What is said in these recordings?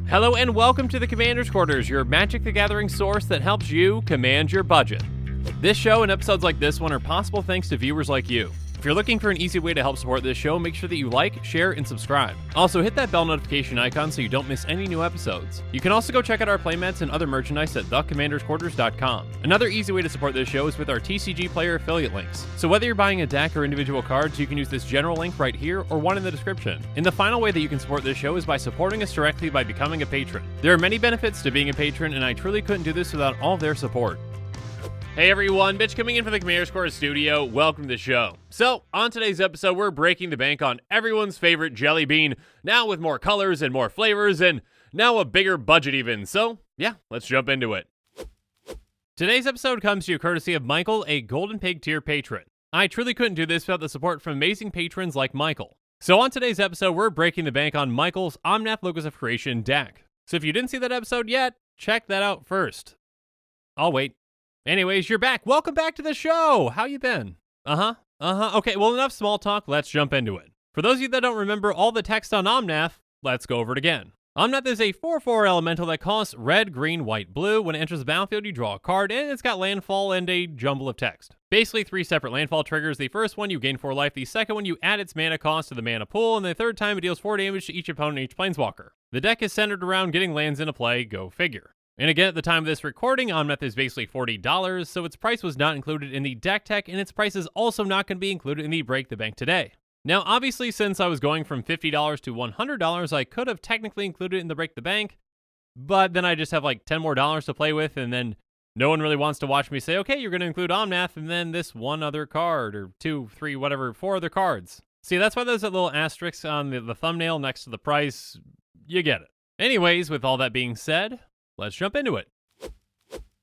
Hello and welcome to the Commander's Quarters, your Magic the Gathering source that helps you command your budget. This show and episodes like this one are possible thanks to viewers like you. If you're looking for an easy way to help support this show, make sure that you like, share, and subscribe. Also, hit that bell notification icon so you don't miss any new episodes. You can also go check out our playmats and other merchandise at thecommandersquarters.com. Another easy way to support this show is with our TCGplayer affiliate links. So whether you're buying a deck or individual cards, you can use this general link right here or one in the description. And the final way that you can support this show is by supporting us directly by becoming a patron. There are many benefits to being a patron, and I truly couldn't do this without all their support. Hey everyone, Bitch coming in from the Commander's Quarters studio. Welcome to the show. So, on today's episode, we're breaking the bank on everyone's favorite jelly bean, now with more colors and more flavors, and now a bigger budget even. So, yeah, let's jump into it. Today's episode comes to you courtesy of Michael, a Golden Pig tier patron. I truly couldn't do this without the support from amazing patrons like Michael. So on today's episode, we're breaking the bank on Michael's Omnath Locus of Creation deck. So if you didn't see that episode yet, check that out first. I'll wait. Anyways, you're back. Welcome back to the show. How you been? Okay, well, enough small talk. Let's jump into it. For those of you that don't remember all the text on Omnath, let's go over it again. Omnath is a 4/4 elemental that costs red, green, white, blue. When it enters the battlefield, you draw a card, and it's got landfall and a jumble of text. Basically, 3 separate landfall triggers. The first one, you gain 4 life. The second one, you add its mana cost to the mana pool. And the third time, it deals 4 damage to each opponent and each planeswalker. The deck is centered around getting lands into play, go figure. And again, at the time of this recording, Omnath is basically $40, so its price was not included in the deck tech, and its price is also not going to be included in the Break the Bank today. Now, obviously, since I was going from $50 to $100, I could have technically included it in the Break the Bank, but then I just have like $10 more to play with, and then no one really wants to watch me say, okay, you're going to include Omnath, and then this one other card, or 2, 3, whatever, 4 other cards. See, that's why there's that little asterisk on the thumbnail next to the price. You get it. Anyways, with all that being said, let's jump into it.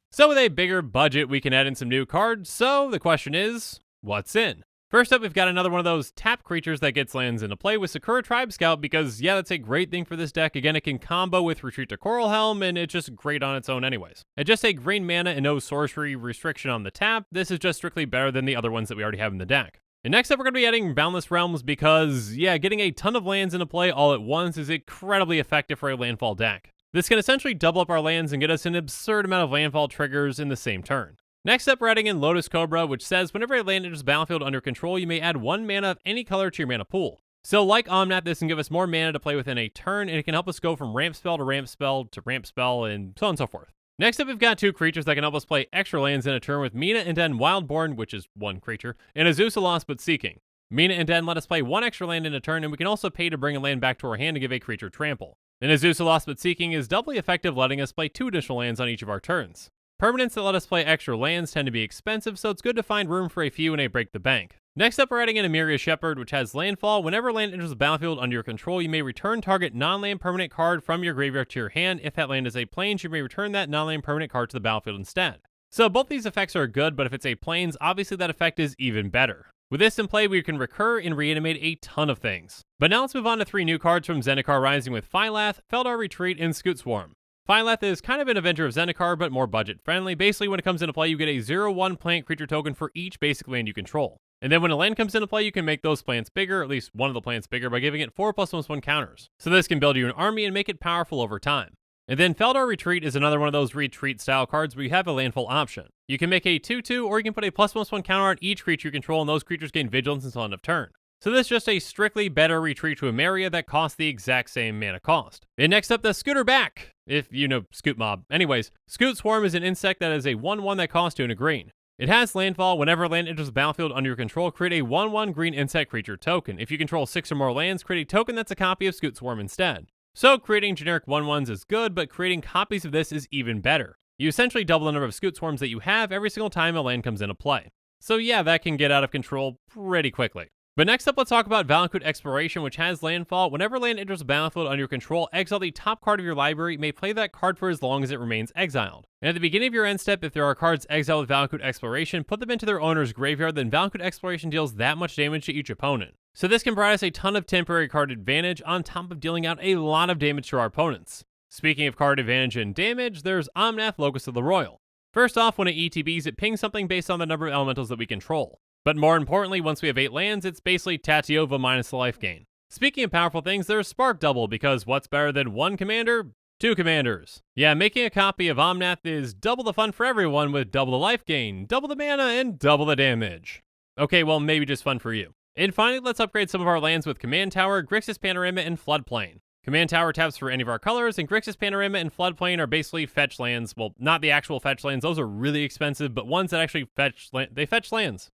So with a bigger budget, we can add in some new cards, so the question is, what's in? First up, we've got another one of those tap creatures that gets lands into play with Sakura Tribe Scout, because yeah, that's a great thing for this deck. Again, it can combo with Retreat to Coral Helm, and it's just great on its own anyways. At just a green mana and no sorcery restriction on the tap, this is just strictly better than the other ones that we already have in the deck. And next up, we're going to be adding Boundless Realms because, yeah, getting a ton of lands into play all at once is incredibly effective for a landfall deck. This can essentially double up our lands and get us an absurd amount of landfall triggers in the same turn. Next up, we're adding in Lotus Cobra, which says whenever a land enters the battlefield under control, you may add 1 mana of any color to your mana pool. So like Omnath, this can give us more mana to play within a turn, and it can help us go from ramp spell to ramp spell to ramp spell, and so on and so forth. Next up, we've got 2 creatures that can help us play extra lands in a turn with Mina and Den Wildborn, which is 1 creature, and Azusa Lost But Seeking. Mina and Den let us play 1 extra land in a turn, and we can also pay to bring a land back to our hand to give a creature trample. And Azusa Lost But Seeking is doubly effective, letting us play 2 additional lands on each of our turns. Permanents that let us play extra lands tend to be expensive, so it's good to find room for a few in a Break the Bank. Next up, we're adding in Emiria Shepherd, which has landfall. Whenever land enters the battlefield under your control, you may return target non-land permanent card from your graveyard to your hand. If that land is a plains, you may return that non-land permanent card to the battlefield instead. So both these effects are good, but if it's a plains, obviously that effect is even better. With this in play, we can recur and reanimate a ton of things. But now let's move on to 3 new cards from Zendikar Rising with Phylath, Feldar Retreat, and Scoot Swarm. Phylath is kind of an Avenger of Zendikar, but more budget-friendly. Basically, when it comes into play, you get a 0/1 plant creature token for each basic land you control. And then when a land comes into play, you can make those plants bigger, at least one of the plants bigger, by giving it 4+1/1 counters. So this can build you an army and make it powerful over time. And then Feldar Retreat is another one of those retreat-style cards where you have a landfall option. You can make a 2/2, or you can put a +1/1 counter on each creature you control, and those creatures gain vigilance until end of turn. So this is just a strictly better retreat to Emiria that costs the exact same mana cost. And next up, the Scooter Back, if you know Scoot Mob. Anyways, Scoot Swarm is an insect that is a 1/1 that costs 2 and a green. It has landfall. Whenever land enters the battlefield under your control, create a 1/1 green insect creature token. If you control 6 or more lands, create a token that's a copy of Scoot Swarm instead. So creating generic 1/1s is good, but creating copies of this is even better. You essentially double the number of Scoot Swarms that you have every single time a land comes into play. So yeah, that can get out of control pretty quickly. But next up, let's talk about Valakut Exploration, which has landfall. Whenever land enters the battlefield under your control, exile the top card of your library. You may play that card for as long as it remains exiled. And at the beginning of your end step, if there are cards exiled with Valakut Exploration, put them into their owner's graveyard. Then Valakut Exploration deals that much damage to each opponent. So this can provide us a ton of temporary card advantage on top of dealing out a lot of damage to our opponents. Speaking of card advantage and damage, there's Omnath, Locus of the Royal. First off, when it ETBs, it pings something based on the number of elementals that we control. But more importantly, once we have 8 lands, it's basically Tatiova minus the life gain. Speaking of powerful things, there's Spark Double, because what's better than 1 commander? 2 commanders. Yeah, making a copy of Omnath is double the fun for everyone with double the life gain, double the mana, and double the damage. Okay, well, maybe just fun for you. And finally, let's upgrade some of our lands with Command Tower, Grixis Panorama, and Floodplain. Command Tower taps for any of our colors, and Grixis Panorama and Floodplain are basically fetch lands. Well, not the actual fetch lands, those are really expensive, but ones that actually fetch lands.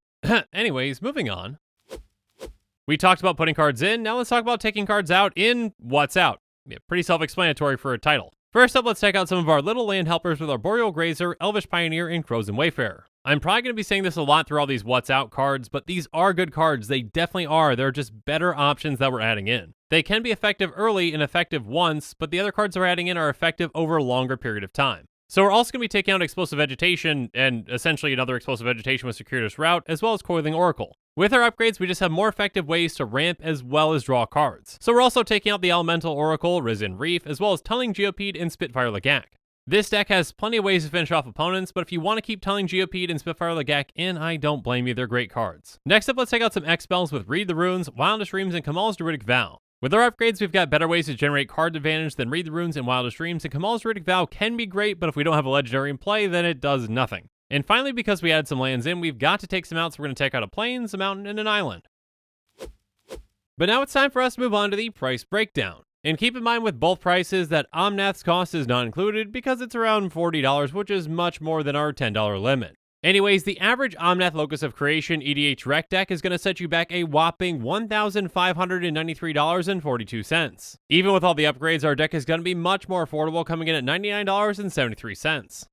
Anyways, moving on. We talked about putting cards in, now let's talk about taking cards out in What's Out. Yeah, pretty self-explanatory for a title. First up, let's check out some of our little land helpers with our Boreal Grazer, Elvish Pioneer, and Frozen Wayfarer. I'm probably going to be saying this a lot through all these What's Out cards, but these are good cards. They definitely are. They're just better options that we're adding in. They can be effective early and effective once, but the other cards we're adding in are effective over a longer period of time. So we're also going to be taking out Explosive Vegetation and essentially another Explosive Vegetation with Circuitous Route, as well as Coiling Oracle. With our upgrades, we just have more effective ways to ramp as well as draw cards. So we're also taking out the Elemental Oracle, Risen Reef, as well as Tunneling Geopede and Spitfire Lagak. This deck has plenty of ways to finish off opponents, but if you want to keep Tunneling Geopede and Spitfire Lagak in, I don't blame you, they're great cards. Next up, let's take out some X-Spells with Read the Runes, Wildest Dreams, and Kamal's Druidic Vow. With our upgrades, we've got better ways to generate card advantage than Read the Runes and Wildest Dreams, and Kamal's Druidic Vow can be great, but if we don't have a legendary in play, then it does nothing. And finally, because we added some lands in, we've got to take some out, so we're going to take out a Plains, a Mountain, and an Island. But now it's time for us to move on to the price breakdown. And keep in mind with both prices that Omnath's cost is not included because it's around $40, which is much more than our $10 limit. Anyways, the average Omnath Locus of Creation EDH rec deck is going to set you back a whopping $1,593.42. Even with all the upgrades, our deck is going to be much more affordable, coming in at $99.73.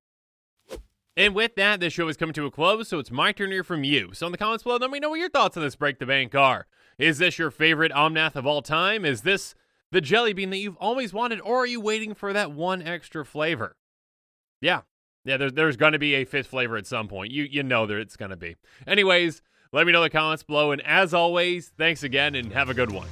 And with that, this show is coming to a close, so it's my turn to hear from you. So in the comments below, let me know what your thoughts on this Break the Bank are. Is this your favorite Omnath of all time? Is this the jelly bean that you've always wanted, or are you waiting for that one extra flavor? Yeah, there's going to be a 5th flavor at some point. You know that it's going to be. Anyways, let me know in the comments below, and as always, thanks again, and have a good one.